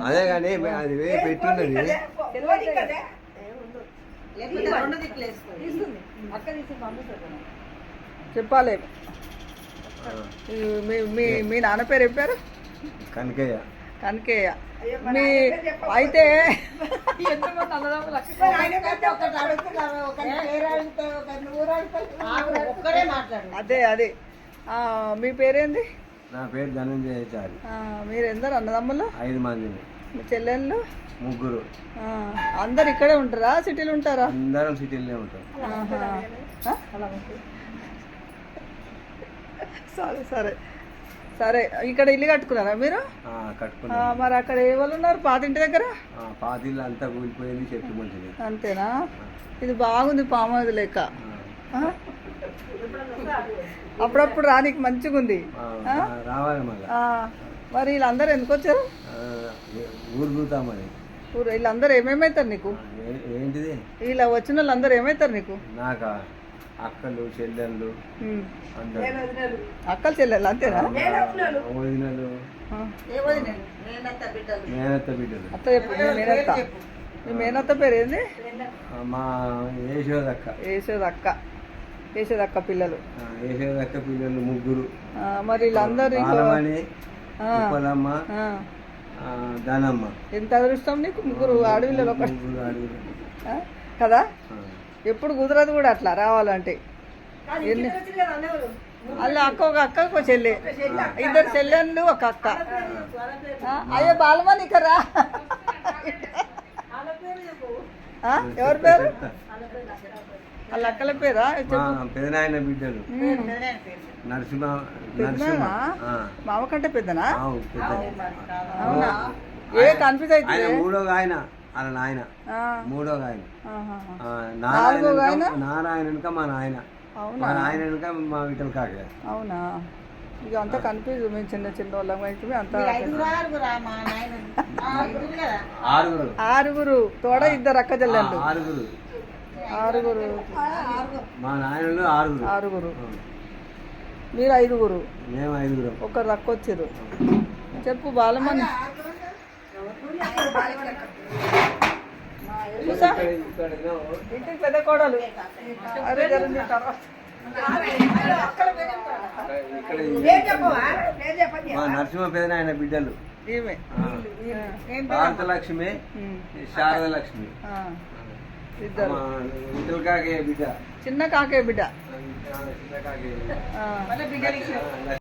అదే కానీ అది పెట్టున్నది చెప్పాలి. మీ నాన్న పేరు చెప్పారు? కనకయ్య. కనకయ్య. మీ అయితే అదే అదే మీ పేరేంది? నా పేరు ధనంజయాచారి. మీరు ఎందరు అన్నదమ్ములు? 5 మందిని. మీ చెల్లెళ్ళు? 3. అందరు ఇక్కడే ఉంటారా, సిటీలో ఉంటారా? అందరం సిటీలోనే ఉంటాం. సరే సరే సరే. ఇక్కడ ఇల్లు కట్టుకున్నారా మీరు? కట్టుకున్నా. మరి అక్కడ ఏ వాళ్ళు ఉన్నారు పాతింటి దగ్గర? పాతిల్లు అంతా కూలిపోయింది, చెట్టు మంచిది. అంతేనా? ఇది బాగుంది, పామది లెక్క. అప్పుడప్పుడు రానికి మంచిగా ఉంది. రావాలి మళ్ళీ. మరి వీళ్ళందరూ ఎందుకు వచ్చారు? ఊరు చూద్దామని. ఊరు వీళ్ళందరూ ఏమేమవుతారు నీకు? ఏంటిది? ఇలా వచ్చిన వాళ్ళందరూ ఏమవుతారు నీకు? నాకా అక్కలు చెల్లెళ్ళు అందరూ. అక్కలు చెల్లెళ్ళు అంతేనా? వదినలు, మేనత్త బిడ్డలు. అత్త చెప్పు. మేనత్త. మీ మేనత్త పేరు ఏంది? మా యశోదక్క. యశోదక్క. యశోదక్క పిల్లలు. యశోదక్క పిల్లలు 3. మరి వీళ్ళందరూ ఉప్పలమ్మ, దానమ్మ. ఎంత అదృష్టం నీకు, 3 ఆడపిల్లలు కదా. ఎప్పుడు కుదరదు కూడా అట్లా రావాలంటే. అలా అక్క, ఒక అక్క, ఒక చెల్లి, 2 చెల్లెళ్ళు, ఒక అక్క. అయ్యో బాలమని ఇక్కడ రా. ఎవరి పేరు? వాళ్ళ అక్కల పేరా? పెదనాయన బిడ్డలు. మామ కంటే పెద్దనా? అవునా? ఏ కన్ఫ్యూజ్ అయితే 3వ ఆయన వాళ్ళ నాయన. 3వ ఆయన నారాయణ వెనుక మా నాయన. మా నాయన వెనుక మా విఠల్ కాక. అవునా? ఇక అంతా కన్ఫ్యూజ్. మేము చిన్న చిన్న వాళ్ళం అయితే అంతా 6 తోడ 2 అక్క చెల్లెళ్ళు. 6 మా నాయనలు 6. మీరు 5. మేము 5. ఒకరు అక్క వచ్చారు. చెప్పు బాలమని. ఇంటికి పెద్ద కోడలు. అదే జరిగింది. మా నరసింహ పెదనాయన బిడ్డలు. ఈమె భారతలక్ష్మి, శారదలక్ష్మి. 2 విఠల్ కాకే బిడ్డ. చిన్న కాకే బిడ్డ. చిన్న కాకే.